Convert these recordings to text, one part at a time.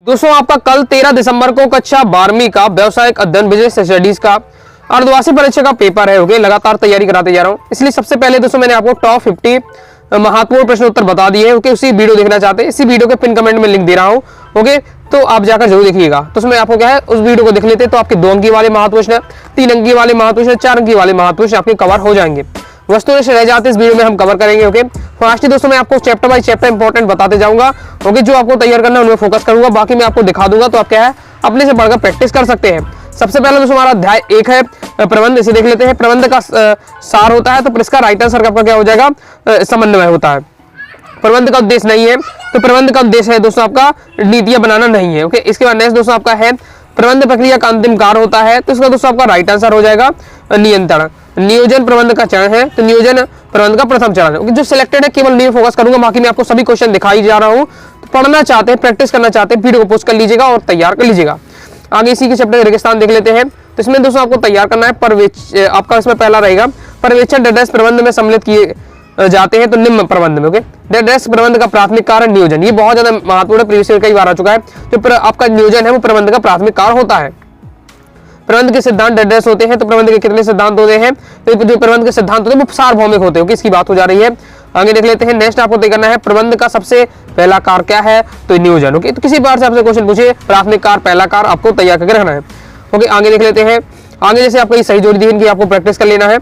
दोस्तों आपका कल 13 दिसंबर को कक्षा 12वीं का व्यवसायिक अध्ययन बिजनेस स्टडीज का अर्धवार्षिक परीक्षा का पेपर है। ओके, लगातार तैयारी कराते जा रहा हूँ, इसलिए सबसे पहले दोस्तों मैंने आपको टॉप 50 महत्वपूर्ण प्रश्न उत्तर बता दिए हैं। ओके, उसी वीडियो देखना चाहते हैं, इसी वीडियो के पिन कमेंट में लिंक दे रहा हूँ। ओके, तो आप जाकर जरूर देखिएगा। तो उसमें आपको क्या है, उस वीडियो को देख लेते हैं तो आपके 2 अंकी वाले महत्व प्रश्न, 3 अंकी वाले महत्व प्रश्न, 4 अंकी वाले महत्व प्रश्न आपके कवर हो जाएंगे। वस्तुएं रह जाते इस वीडियो में हम कवर करेंगे। ओके, फास्ट दोस्तों मैं आपको चैप्टर बाय चैप्टर इंपॉर्टेंट बताते जाऊंगा। ओके, जो आपको तैयार करना है उनमें फोकस करूंगा, बाकी मैं आपको दिखा दूंगा, तो आप क्या है अपने से बढ़कर प्रैक्टिस कर सकते हैं। सबसे पहले दोस्तों हमारा अध्याय 1 है प्रबंध, इसे देख लेते हैं। प्रबंध का सार होता है, तो इसका राइट आंसर आपका क्या हो जाएगा, समन्वय होता है। प्रबंध का उद्देश्य नहीं है, तो प्रबंध का उद्देश्य है दोस्तों आपका नीतियां बनाना नहीं है। ओके, इसके बाद नेक्स्ट दोस्तों आपका है प्रबंध प्रक्रिया का अंतिम कार्य होता है, तो इसका दोस्तों आपका राइट आंसर हो जाएगा नियंत्रण। नियोजन प्रबंध का चरण है, तो नियोजन प्रबंध का प्रथम चरण है। जो सिलेक्टेड है केवल नहीं फोकस करूंगा, बाकी मैं आपको सभी क्वेश्चन दिखाई जा रहा हूं। तो पढ़ना चाहते हैं, प्रैक्टिस करना चाहते हैं, वीडियो को पोस्ट कर लीजिएगा और तैयार कर लीजिएगा। आगे इसी के चैप्टर रेगिस्तान देख लेते हैं। तो इसमें दोस्तों आपको तैयार करना है आपका इसमें पहला रहेगा पर्यवेक्षण डेटाबेस प्रबंध में सम्मिलित किए जाते हैं, तो निम्न प्रबंध में। ओके, डेटाबेस प्रबंध का प्राथमिक कार्य नियोजन, ये बहुत ज्यादा महत्वपूर्ण प्रीवियस ईयर कई बार आ चुका है। जो आपका नियोजन है वो प्रबंध का प्राथमिक कार्य होता है। प्रबंध के सिद्धांत डेटाबेस होते हैं, तो प्रबंध के कितने सिद्धांत होते हैं, तो जो प्रबंध के सिद्धांत होते हैं वो सार्वभौमिक होते हैं। इसकी बात हो जा रही है। आगे देख लेते हैं। नेक्स्ट आपको तय करना है प्रबंध का सबसे पहला कार्य क्या है, तो नियोजन। ओके, तो किसी बार से आपसे क्वेश्चन पूछे, प्राथमिक कार्य पहला कार्य आपको तैयार करके रखना है। ओके, आगे देख लेते हैं। आगे जैसे आपको ये सही जोड़ी दी है, इनकी आपको प्रैक्टिस कर लेना है।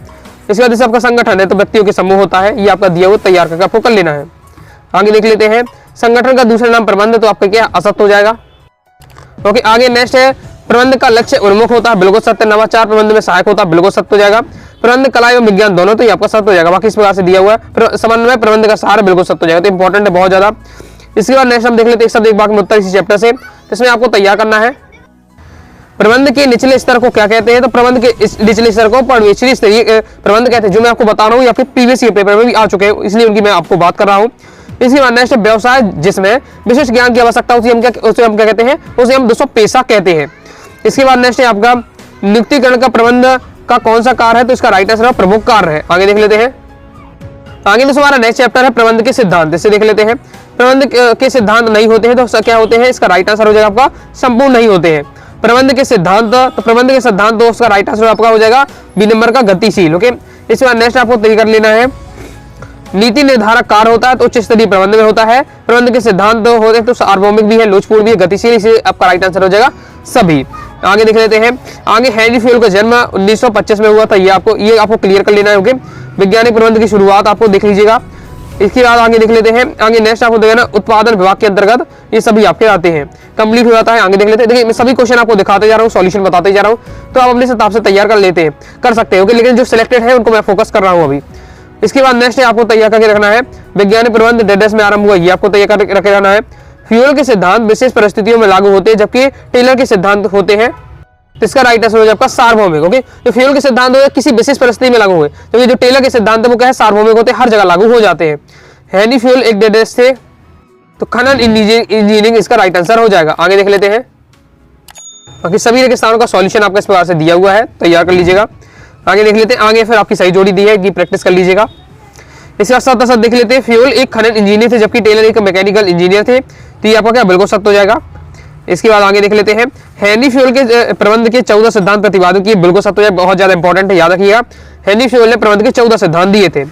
इसके बाद जैसे आपका संगठन है, तो व्यक्तियों के समूह होता है, ये आपका दिया हुआ तैयार करके आपको कर लेना है। आगे देख लेते हैं। संगठन का दूसरा नाम प्रबंध, तो आपका क्या असत्य हो जाएगा। ओके, आगे नेक्स्ट है प्रबंध का लक्ष्य उन्मुख होता है, बिल्कुल सत्य। नवाचार प्रबंध में सहायक होता है, बिल्कुल सत्य हो जाएगा। प्रबंध कला एवं विज्ञान दोनों, तो ये आपका सत्य हो जाएगा। बाकी इस प्रकार से दिया हुआ है। समन्वय प्रबंध का सार, बिल्कुल सत्य हो जाएगा, तो इंपॉर्टेंट है बहुत ज्यादा। इसके बाद नेक्स्ट हम देख लेते हैं एक शब्द एक वाक्य में उत्तर इसी चैप्टर से। इसमें आपको तैयार करना है प्रबंध के निचले स्तर को क्या कहते हैं, तो प्रबंध के निचले स्तर को पर्यवेक्षी स्तरीय प्रबंध कहते हैं। जो मैं आपको बता रहा हूँ या फिर प्रीवियस ईयर पेपर में भी आ चुके हैं, इसलिए उनकी मैं आपको बात कर रहा हूँ। इसके बाद नेक्स्ट व्यवसाय जिसमें विशेष ज्ञान की आवश्यकता होती है, उसे हम क्या कहते हैं, उसे हम दोस्तों पेशा कहते हैं। इसके बाद नेक्स्ट है आपका नियुक्तिकरण का प्रबंध का कौन सा कार्य है, तो इसका राइट आंसर प्रमुख कार्य है। आगे देख लेते हैं। आगे दोस्तों हमारा नेक्स्ट चैप्टर है प्रबंध के सिद्धांत, इसे देख लेते हैं। प्रबंध के सिद्धांत नहीं होते हैं, तो क्या होते हैं, इसका राइट आंसर हो जाएगा आपका संपूर्ण नहीं होते हैं। प्रबंध के सिद्धांत, तो प्रबंध के सिद्धांत दोस्त का राइट आंसर आपका हो जाएगा बी नंबर का गतिशील। ओके, इसके बाद नेक्स्ट आपको तय कर लेना है नीति निर्धारक कार्य होता है, तो उच्च स्तरीय प्रबंध में होता है। प्रबंध के सिद्धांत होते हैं, तो सार्वभौमिक भी है, लोचपूर्ण भी है, गतिशील, इसे आपका राइट आंसर हो जाएगा सभी। आगे देख लेते हैं। आगे हेनरी फ्यूल का जन्म 1925 में हुआ था, ये आपको क्लियर कर लेना है। ओके, वैज्ञानिक प्रबंध की शुरुआत आपको देख लीजिएगा। इसके बाद आगे देख लेते हैं। आगे नेक्स्ट आपको देखना उत्पादन विभाग के अंतर्गत ये सभी आपके आते हैं, कंप्लीट हो जाता है। आगे देख लेते हैं। देखिए मैं सभी क्वेश्चन आपको दिखाते जा रहा हूँ, सॉल्यूशन बताते जा रहा हूँ, तो आप अपने हिसाब से तैयार कर लेते हैं, कर सकते हो। लेकिन जो सिलेक्टेड है उनको मैं फोकस कर रहा हूँ अभी। इसके बाद नेक्स्ट आपको तैयार करके रखना है वैज्ञानिक प्रबंध डेटाबेस में आरंभ हुआ, ये आपको तैयार करके रखे रहना है। फ्यूल के सिद्धांत विशेष परिस्थितियों में लागू होते हैं, जबकि टेलर के सिद्धांत होते हैं, तो इसका राइट आंसर हो जाएगा आपका सार्वभौमिक। ओके, तो फ्यूल के सिद्धांत हो किसी विशेष परिस्थिति में लागू हुए, जबकि जो टेलर के सिद्धांत है वो क्या है, सार्वभौमिक होते हैं, हर जगह लागू हो जाते हैं। हेनरी फ्यूल एक डेटाबेस थे, तो खनन इंजीनियरिंग इसका राइट आंसर हो जाएगा। आगे देख लेते हैं। बाकी सभी रेगिस्तानों का सॉल्यूशन आपका इस प्रकार से दिया हुआ है, तैयार कर लीजिएगा। आगे देख लेते हैं। आगे फिर आपकी सही जोड़ी दी है, कि प्रैक्टिस कर लीजिएगा। इसका साथ साथ देख लेते हैं। फ्यूल एक खनन इंजीनियर थे, जबकि टेलर एक मैकेनिकल इंजीनियर थे, तो ये आपका क्या बिल्कुल सत्य हो जाएगा। इसके बाद आगे देख लेते हैं। हेनरी फ्यूल के प्रबंध के 14 सिद्धांत प्रतिपादन किए, बिल्कुल सत्य हो जाएगा, बहुत ज्यादा इंपॉर्टेंट है, याद रखिएगा। हेनरी फ्यूल ने प्रबंध के 14 सिद्धांत दिए थे।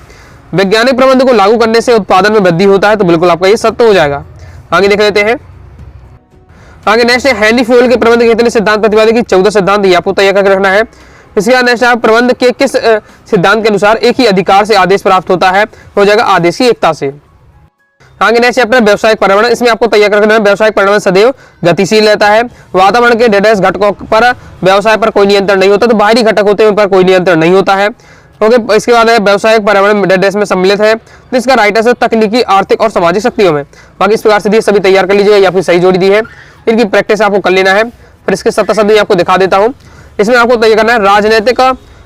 वैज्ञानिक प्रबंध को लागू करने से उत्पादन में वृद्धि होता है, तो बिल्कुल आपका ये सत्य हो जाएगा। आगे देख लेते हैं। आगे नेक्स्ट है हेनरी फ्यूल के प्रबंध के कितने सिद्धांत प्रतिपादन की, 14 सिद्धांत, ये आपको तैयार करके रखना है। इसके बाद नेक्स्ट है प्रबंध के किस सिद्धांत के अनुसार एक ही अधिकार से आदेश प्राप्त होता है, हो जाएगा आदेश की एकता से। आगे नेक्स्ट चैप्टर व्यवसायिक पर्यावरण, इसमें आपको तैयार करना है व्यवसायिक पर्यावरण सदैव गतिशील रहता है। वातावरण के डेटाबेस घटकों पर व्यवसाय पर कोई नियंत्रण नहीं होता, तो बाहरी घटक होते हैं उन पर कोई नियंत्रण नहीं होता है। ओके, इसके बाद व्यवसायिक पर्यावरण डेटाबेस में सम्मिलित है, तो इसका राइट आंसर तकनीकी, आर्थिक और सामाजिक शक्तियों में। बाकी इस प्रकार से सभी तैयार कर लीजिएगा, या फिर सही जोड़ी दी है, इनकी प्रैक्टिस आपको कर लेना है। फिर इसके सत्य आपको दिखा देता हूँ। इसमें आपको तैयार करना है राजनीतिक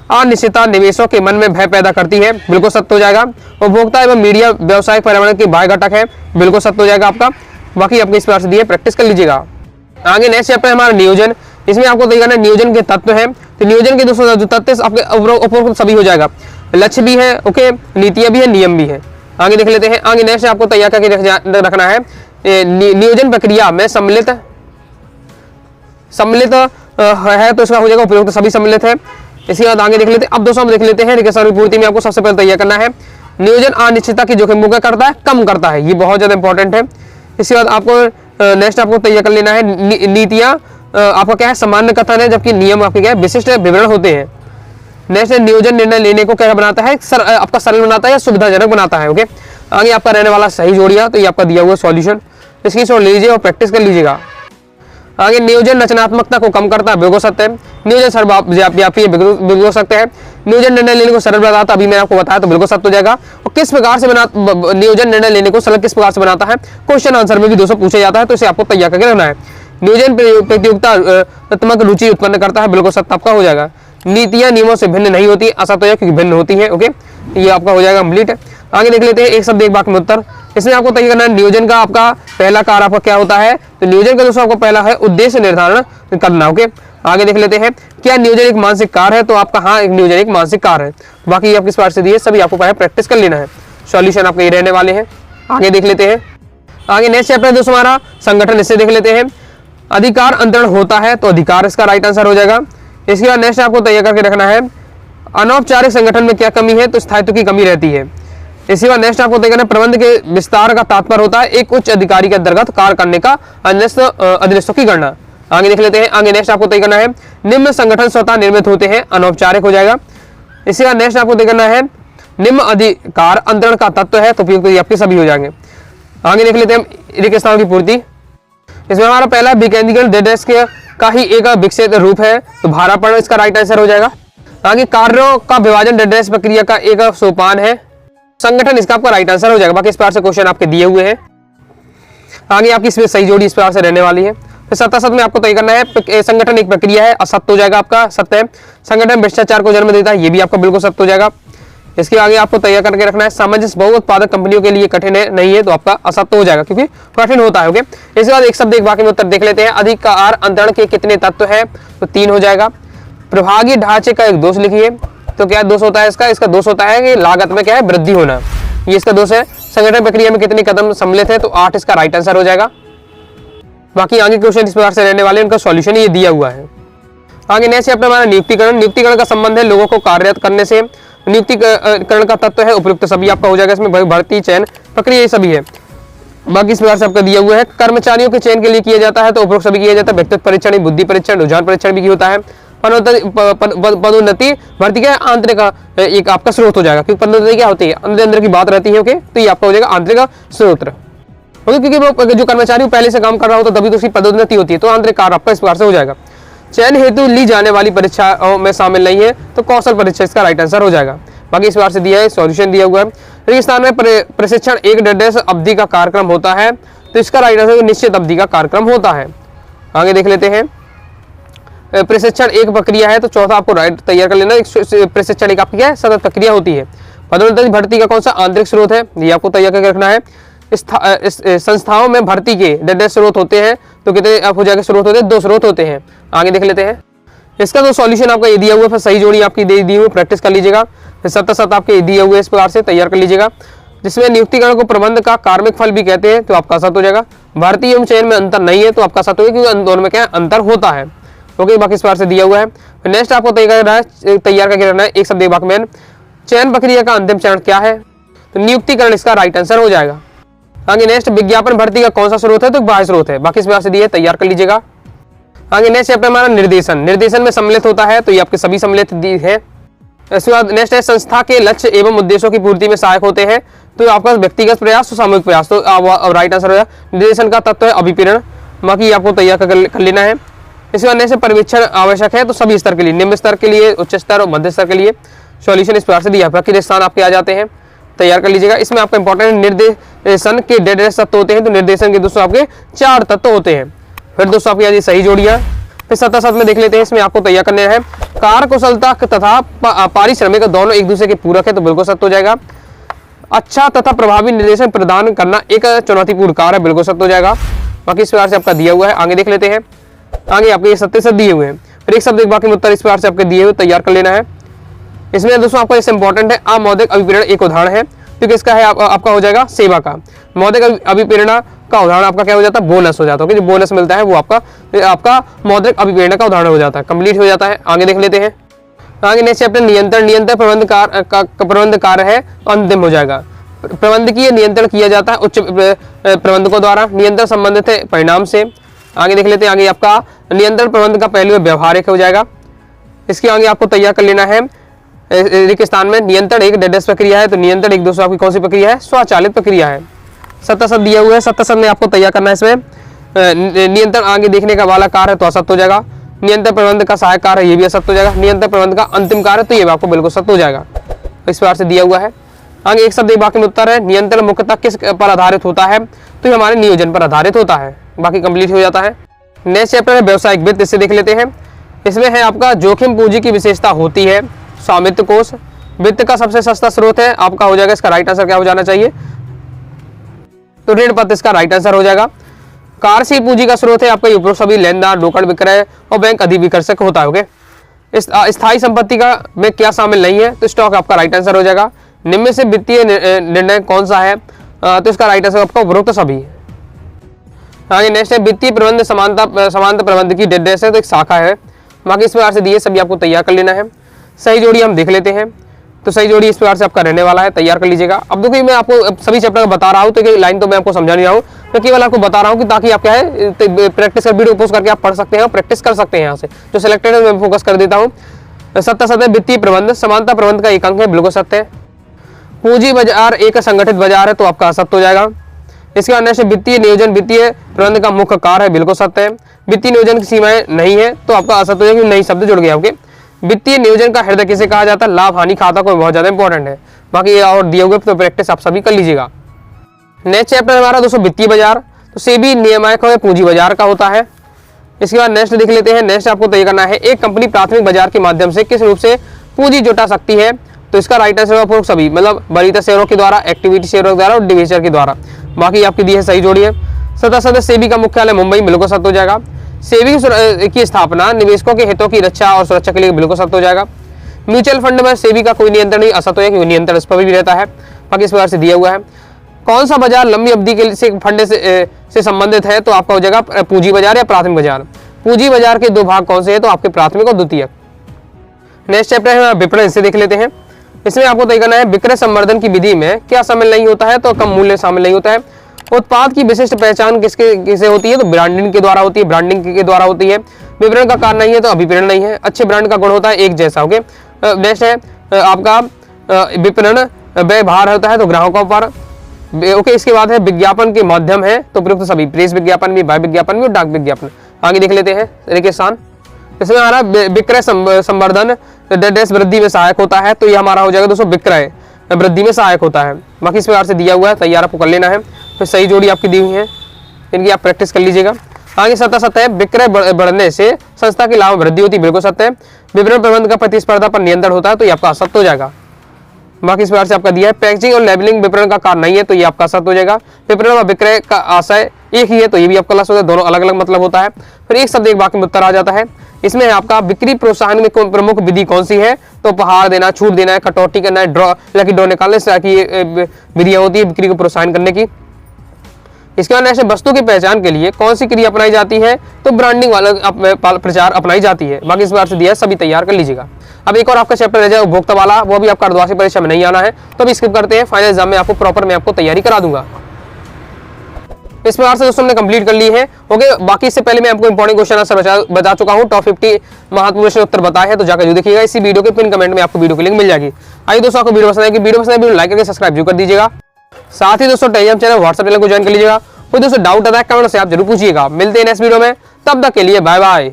अनिश्चितता निवेशों के मन में भय पैदा करती है, बिल्कुल सत्य हो जाएगा। उपभोक्ता एवं मीडिया व्यवसायिक पर्यावरण के बाह्य घटक है, बिल्कुल सत्य हो जाएगा आपका। बाकी आपको इस प्रकार से दिए, प्रैक्टिस कर लीजिएगा। आगे नेक्स्ट चैप्टर है हमारा नियोजन, इसमें आपको तैयार करना है नियोजन के तत्व है, तो नियोजन के दोस्तों जो तत्व आपके उपरोक्त सभी हो जाएगा, लक्ष्य भी है, ओके, नीतियां भी है, नियम भी है। आगे देख लेते हैं। आगे नेक्स्ट आपको तैयार करके रखना है नियोजन प्रक्रिया में सम्मिलित सम्मिलित है तो इसका हो जाएगा उपयुक्त सभी सम्मिलित है। इसके बाद आगे देख लेते हैं। अब दोस्तों हम देख लेते हैं रिक्त स्थानों की पूर्ति में आपको सबसे पहले तैयार करना है नियोजन अनिश्चितता की जोखिम को क्या करता है, कम करता है। ये बहुत ज्यादा इंपॉर्टेंट है। इसके बाद आपको नेक्स्ट आपको तैयार कर लेना है नीतियां आपका क्या है, सामान्य कथन है, जबकि नियम आपके क्या है, विशिष्ट विवरण होते हैं। नेक्स्ट नियोजन निर्णय लेने को क्या बनाता है, आपका सरल बनाता है या सुविधाजनक बनाता है। ओके, आगे आपका रहने वाला सही जोड़िया, तो ये आपका दिया हुआ सॉल्यूशन, इसकी सोच लीजिए और प्रैक्टिस कर लीजिएगा। आगे नियोजन रचनात्मकता को कम करता है, बिल्कुल सत्य है। नियोजन सर्वव्यापी है, बिल्कुल सत्य है। नियोजन निर्णय लेने को सरल बनाता, अभी मैंने आपको बताया, तो बिल्कुल सत्य हो जाएगा। और किस प्रकार से नियोजन निर्णय लेने को सरल किस प्रकार से बनाता है, क्वेश्चन आंसर में भी दोस्तों पूछा जाता है, तो इसे आपको तैयार करके रखना है। नियोजन प्रतियोगिता रुचि उत्पन्न करता है, बिल्कुल सत्य आपका हो जाएगा। नीतियां नियमों से भिन्न नहीं होती, असत्य है क्योंकि भिन्न होती है। ओके, ये आपका हो जाएगा कंप्लीट। आगे देख लेते हैं एक शब्द एक वाक्य में उत्तर। इसमें आपको तय करना है नियोजन का आपका पहला कार्य आपका क्या होता है, तो नियोजन का दोस्तों आपको पहला है उद्देश्य निर्धारण करना। ओके, आगे देख लेते हैं क्या नियोजन एक मानसिक कार्य है, तो आपका हाँ एक नियोजन एक मानसिक कार्य है। बाकी आप किस पार्ट से दिए सभी आपको प्रैक्टिस कर लेना है। सॉल्यूशन आपके ये रहने वाले हैं। आगे देख लेते हैं। आगे नेक्स्ट चैप्टर दोस्तों हमारा संगठन, इससे देख लेते हैं। अधिकार अंतरण होता है, तो अधिकार इसका राइट आंसर हो जाएगा। इसके बाद नेक्स्ट आपको तैयार करके रखना है अनौपचारिक संगठन में क्या कमी है, तो स्थायित्व की कमी रहती है। इसके बाद नेक्स्ट आपको तय करना है प्रबंध के विस्तार का तात्पर्य होता है एक उच्च अधिकारी के अंतर्गत कार्य करने का अधिनिष्ठों की गणना। आगे देख लेते हैं। आगे नेक्स्ट आपको तय करना है निम्न संगठन स्वतः निर्मित होते हैं, अनौपचारिक हो जाएगा। इसके बाद नेक्स्ट आपको तय करना है निम्न अधिकार अंतरण का तत्व है, तो उपयुक्त आपके सभी हो जाएंगे। आगे देख लेते हैं रिक्त स्थानों की पूर्ति। इसमें हमारा पहला विकेंद्रीकरण डेडेस का ही एक विकसित रूप है, तो भारापण इसका राइट आंसर हो जाएगा। आगे कार्यों का विभाजन डेडेस प्रक्रिया का एक सोपान है, संगठन इसका आपका राइट आंसर हो जाएगा। बाकी इस प्रकार से क्वेश्चन आपके दिए हुए हैं। आगे आपकी इसमें सही जोड़ी इस प्रकार से रहने वाली है। फिर सत्ता में आपको तय करना है संगठन एक प्रक्रिया है, असत्य हो जाएगा आपका सत्य है। संगठन भ्रष्टाचार को जन्म देता है, ये भी आपका बिल्कुल सत्य हो जाएगा। इसके आगे आपको तैयार करके रखना है सामंजस्य बहुउत्पादक कंपनियों के लिए कठिन है, नहीं है, तो आपका असत्य हो जाएगा क्योंकि कठिन होता है। ओके, इसके बाद एक शब्द एक वाक्य में उत्तर देख लेते हैं। अधिकार अंतरण के कितने तत्व है, तो 3 हो जाएगा। प्रभागी ढांचे का एक दोष लिखिए, तो क्या दोष होता है इसका दोष होता है कि लागत में क्या है वृद्धि होना, ये इसका दोष है। संगठन प्रक्रिया में कितने कदम सम्मिलित है, तो 8 इसका राइट आंसर हो जाएगा। बाकी आगे क्वेश्चन इस प्रकार से रहने वाले, उनका सॉल्यूशन ये दिया हुआ है। आगे नेक्स्ट चैप्टर हमारा नियुक्तिकरण का संबंध है लोगों को कार्यरत करने से। नियुक्तिकरण का तत्व है उपयुक्त सभी आपका हो जाएगा। इसमें भर्ती चयन प्रक्रिया ये सभी है। बाकी इस प्रकार से आपका दिया हुआ है। कर्मचारियों के चयन के लिए किया जाता है, तो उपयुक्त सभी किया जाता है। व्यक्तित्व परीक्षण, बुद्धि परीक्षण, रुझान परीक्षण भी होता है। पदोन्नति भर्ती का आंतरिक एक आपका स्रोत हो जाएगा, क्योंकि पदोन्नति क्या होती है अंदर की बात रहती है। ओके, तो ये आपका हो जाएगा आंतरिक स्रोत, क्योंकि वो जो कर्मचारी पहले से काम कर रहा होता तभी तो उसकी पदोन्नति होती है, तो आंतरिक कार्य आपका इस प्रकार से हो जाएगा। चयन हेतु ली जाने वाली परीक्षाओं में शामिल नहीं है, तो कौशल परीक्षा इसका राइट आंसर हो जाएगा। बाकी इस प्रकार से दिया है, सॉल्यूशन दिया हुआ है। रिक्त स्थान में प्रशिक्षण एक निर्दिष्ट अवधि का कार्यक्रम होता है, तो इसका राइट आंसर निश्चित अवधि का कार्यक्रम होता है। आगे देख लेते हैं। प्रशिक्षण एक प्रक्रिया है, तो चौथा आपको राइट तैयार कर लेना। प्रशिक्षण एक आपकी क्या है, सतत प्रक्रिया होती है। पदोन्नति भर्ती का कौन सा आंतरिक स्रोत है, ये आपको तैयार करके रखना है। संस्थाओं में भर्ती के डेढ़ स्रोत होते हैं, तो कितने आप हो जाएगा स्रोत होते हैं, 2 स्रोत होते हैं। आगे देख लेते हैं। इसका तो सॉल्यूशन आपका ये दिया हुआ है, फिर सही जोड़ी आपकी दे दी हुई, प्रैक्टिस कर लीजिएगा। फिर 7 आपके दिए हुए इस प्रकार से तैयार कर लीजिएगा। जिसमें नियुक्तिकरण को प्रबंध का कार्मिक फल भी कहते हैं, तो आपका सत्य हो जाएगा। भर्ती एवं चयन में अंतर नहीं है, तो आपका सत्य होगा, क्योंकि दोनों में क्या अंतर होता है। ओके, बाकी इस प्रकार से दिया हुआ है। नेक्स्ट आपको तैयार करके रखना है एक शब्द एक वाक्य में। चयन प्रक्रिया का अंतिम चरण क्या है, तो नियुक्तिकरण इसका राइट आंसर हो जाएगा। आगे नेक्स्ट विज्ञापन भर्ती का कौन सा स्रोत है, तो बाह्य स्रोत है। बाकी इस प्रकार से दिए, तैयार कर लीजिएगा। आगे नेक्स्ट चैप्टर हमारा निर्देशन में सम्मिलित होता है, तो ये आपके सभी सम्मिलित है। इसके बाद नेक्स्ट है संस्था के लक्ष्य एवं उद्देश्यों की पूर्ति में सहायक होते हैं, तो आपका व्यक्तिगत प्रयास और सामूहिक प्रयास, तो राइट आंसर हो जाएगा। निर्देशन का तत्व है अभिप्रेरण, बाकी आपको तैयार कर लेना है। इसके बाद नेक्स्ट पर्यवेक्षण आवश्यक है, तो सभी स्तर के लिए, निम्न स्तर के लिए, उच्च स्तर और मध्य स्तर के लिए सॉल्यूशन इस प्रकार से दिया। बाकी स्थान आपके आ जाते हैं, तैयार कर लीजिएगा। इसमें आपका इंपॉर्टेंट निर्देशन के डेढ़ तत्व होते हैं, तो निर्देशन के दोस्तों आपके 4 तत्व होते हैं। फिर दोस्तों आपकी यदि सही जोड़ियां, फिर 7 में देख लेते हैं। इसमें आपको तैयार करना है कार्य कुशलता तथा पारिश्रमिक दोनों एक दूसरे के पूरक है, तो बिल्कुल सत्य हो जाएगा। अच्छा तथा प्रभावी निर्देशन प्रदान करना एक चुनौतीपूर्ण कार्य है, बिल्कुल सत्य हो जाएगा। बाकी इस प्रकार से आपका दिया हुआ है। आगे देख लेते हैं। आगे आपके ये 7 दिए हुए हैं। फिर एक शब्द एक वाक्य में उत्तर इस प्रकार से आपके दिए हुए तैयार कर लेना है। इसमें दोस्तों आपका इससे इंपॉर्टेंट है अमौलिक अभिप्रेरण एक उदाहरण है, क्योंकि इसका है आपका हो जाएगा सेवा का। मौलिक अभिप्रेरणा का उदाहरण आपका क्या हो जाता है, बोनस हो जाता है। जो बोनस मिलता है वो आपका मौद्रिक अभिप्रेरणा का उदाहरण हो जाता है, कंप्लीट हो जाता है। आगे देख लेते हैं। आगे नेक्स्ट चैप्टर नियंत्रण प्रबंध कार्य है, अंतिम हो जाएगा। प्रबंधकीय नियंत्रण किया जाता है उच्च प्रबंधकों द्वारा, नियंत्रण संबंधित है परिणाम से। आगे देख लेते हैं। आगे आपका नियंत्रण प्रबंध का पहलू व्यवहारिक हो जाएगा। इसके आगे आपको तैयार कर लेना है रिक्त स्थान में। नियंत्रण एक डेडेस प्रक्रिया है, तो नियंत्रण एक दोस्तों आपकी कौन सी प्रक्रिया है, स्वचालित प्रक्रिया है। सत्तासद दिया हुआ है, सत्तासद में आपको तैयार करना है। इसमें नियंत्रण आगे देखने का वाला कार्य है तो असत्य हो जाएगा। नियंत्रण प्रबंध का सहायक कार्य है, ये भी असत्य हो जाएगा। नियंत्रण प्रबंध का अंतिम कार्य तो ये भी आपको बिल्कुल सत्य हो जाएगा। इस प्रकार से दिया हुआ है। आगे एक शब्द एक वाक्य में उत्तर है। नियंत्रण मुख्यतः किस पर आधारित होता है, तो ये हमारे नियोजन पर आधारित होता है। बाकी कंप्लीट हो जाता है। नेक्स्ट चैप्टर है व्यवसायिक वित्त, इससे देख लेते हैं। इसमें है आपका जोखिम पूंजी की विशेषता होती है, स्वामित्व कोष वित्त का सबसे सस्ता स्रोत है, आपका हो जाएगा। इसका राइट आंसर क्या हो जाना चाहिए, तो ऋण पत्र इसका राइट आंसर हो जाएगा। कार्यशील पूंजी का स्रोत है आपका उपरोक्त सभी लेनदार, रोकड़ विक्रय और बैंक अधिविकर्षक होता है। ओके, इस स्थायी संपत्ति का में क्या शामिल नहीं है, तो स्टॉक आपका राइट आंसर हो जाएगा। निम्न में से वित्तीय निर्णय कौन सा है, तो इसका राइट आंसर आपका उपरोक्त सभी। आगे नेक्स्ट है वित्तीय प्रबंध समांतर प्रबंध की डेडेस है, तो एक शाखा है। बाकी इस प्रकार से दिए सभी आपको तैयार कर लेना है। सही जोड़ी हम देख लेते हैं, तो सही जोड़ी इस प्रकार से आपका रहने वाला है, तैयार कर लीजिएगा। अब देखिए मैं आपको सभी चैप्टर बता रहा हूँ, तो एक लाइन तो मैं आपको समझा नहीं रहा हूँ, मैं केवल आपको बता रहा हूँ कि ताकि आप क्या है प्रैक्टिस कर वीडियो पोस्ट करके आप पढ़ सकते हैं और प्रैक्टिस कर सकते हैं। यहाँ से जो सिलेक्टेड है मैं फोकस कर देता हूँ। सत्य वित्तीय प्रबंध समानता प्रबंध का एक अंक है, बिल्कुल सत्य है। पूंजी बाजार एक संगठित बाजार है, तो आपका असत्य हो जाएगा। इसके बाद नेक्स्ट वित्तीय नियोजन वित्तीय प्रबंध का मुख्य कार्य है, बिल्कुल सत्य है। वित्तीय नियोजन की सीमाएं नहीं है, तो आपका असत्य हो जाएगा, नई शब्द जुड़ गया। ओके, वित्तीय नियोजन का हृदय किसे कहा जाता है, लाभ हानि खाता को बहुत ज्यादा इंपॉर्टेंट है। बाकी और दिए हुए तो प्रैक्टिस आप सभी कर लीजिएगा। नेक्स्ट चैप्टर हमारा दोस्तों वित्तीय बाजार, तो सेबी नियामक पूंजी बाजार का होता है। इसके बाद नेक्स्ट देख लेते हैं। नेक्स्ट आपको तय करना है एक कंपनी प्राथमिक बाजार के माध्यम से किस रूप से पूंजी जुटा सकती है, तो इसका राइट आंसर सभी मतलब वरीयता शेयरों के द्वारा, एक्टिविटी शेयरों के द्वारा और डिवेंचर के द्वारा। बाकी आपकी दी है सही जोड़ी है। सदस्य सेबी का मुख्यालय मुंबई, बिल्कुल सत्य हो जाएगा। सेबी की स्थापना निवेशकों के हितों की रक्षा और सुरक्षा के लिए, बिल्कुल सत्य हो जाएगा। म्यूचुअल फंड में सेबी का कोई नियंत्रण नहीं, असत्य है, क्योंकि नियंत्रण इस पर भी रहता है। बाकी इस प्रकार से दिया हुआ है। कौन सा बाजार लंबी अवधि के से फंड से संबंधित है, तो आपका हो जाएगा पूंजी बाजार या प्राथमिक बाजार। पूंजी बाजार के दो भाग कौन से हैं, तो आपके प्राथमिक और द्वितीयक। नेक्स्ट चैप्टर है विपणन, से देख लेते हैं। इसमें आपको तय करना है विक्रय संवर्धन की विधि में क्या शामिल नहीं होता है, तो कम मूल्य शामिल नहीं होता है। उत्पाद की विशिष्ट पहचान किसे होती है, तो ब्रांडिंग के द्वारा होती है, ब्रांडिंग के द्वारा होती है। विपणन का कार्य नहीं है, तो अभिप्रेरण नहीं है। अच्छे ब्रांड का गुण होता है एक जैसा। ओके, नेक्स्ट है आपका विपणन व्यवहार होता है, तो ग्राहकों पर। ओके, इसके बाद है विज्ञापन के माध्यम है, तो प्रयुक्त सभी प्रेस विज्ञापन भी, बाह्य विज्ञापन भी और डाक विज्ञापन। आगे देख लेते हैं रेगिस्तान। इसमें हमारा विक्रय संवर्धन देश वृद्धि में सहायक होता है, तो ये हमारा हो जाएगा दोस्तों विक्रय वृद्धि में सहायक होता है। बाकी इस प्रकार से दिया हुआ है, तैयार आपको कर लेना है। फिर सही जोड़ी आपकी दी हुई है, इनकी आप प्रैक्टिस कर लीजिएगा। आगे सत्य है विक्रय बढ़ने से संस्था की लाभ वृद्धि होती है, बिल्कुल सत्य है। विपणन प्रबंध का प्रतिस्पर्धा पर नियंत्रण होता है, तो ये आपका असत्य हो जाएगा। बाकी इस प्रकार से आपका दिया है। पैकेजिंग और लेबलिंग विपणन का कार्य नहीं है, तो ये आपका असत्य हो जाएगा। विपणन और विक्रय का आशय एक ही है, तो ये भी आपका लक्ष्य होता है, दोनों अलग अलग मतलब होता है। फिर एक शब्द एक वाक्य में उत्तर आ जाता है। इसमें आपका बिक्री प्रोत्साहन में प्रमुख विधि कौन सी है, तो उपहार देना, छूट देना है, कटौती करना है, लकी ड्रॉ निकालने से की विधियां होती है बिक्री को प्रोत्साहन करने की। इसके बाद ऐसे वस्तु की पहचान के लिए कौन सी क्रिया अपनाई जाती है, तो ब्रांडिंग वाला प्रचार अपनाई जाती है। बाकी इस बार से दिया है, सभी तैयार कर लीजिएगा। अब एक और आपका चैप्टर रह जाए उपभोक्ता वाला, वो भी आपका अर्धवार्षिक परीक्षा में नहीं आना है, तो अभी स्किप करते हैं। फाइनल एग्जाम में आपको प्रॉपर मैं आपको तैयारी करा दूंगा। इस प्रकार से दोस्तों हमने कंप्लीट कर ली है। ओके, बाकी इससे पहले मैं आपको इंपॉर्टेंट क्वेश्चन आंसर बता चुका हूँ। टॉप 50 महत्वपूर्ण प्रश्न उत्तर बताए हैं, तो जाकर जो देखिएगा। इसी वीडियो के पिन कमेंट में आपको वीडियो की लिंक मिल जाएगी। आइए दोस्तों, आपको वीडियो पसंद है कि वीडियो पसंद है वीडियो लाइक करके सब्सक्राइब जरूर कर दीजिएगा। साथ ही दोस्तों टेलीग्राम चैनल, व्हाट्सएप चैनल को ज्वाइन कर लीजिएगा। कोई दोस्तों डाउट आता है कमेंट से आप जरूर पूछिएगा। मिलते हैं नेक्स्ट वीडियो में, तब तक के लिए बाय बाय।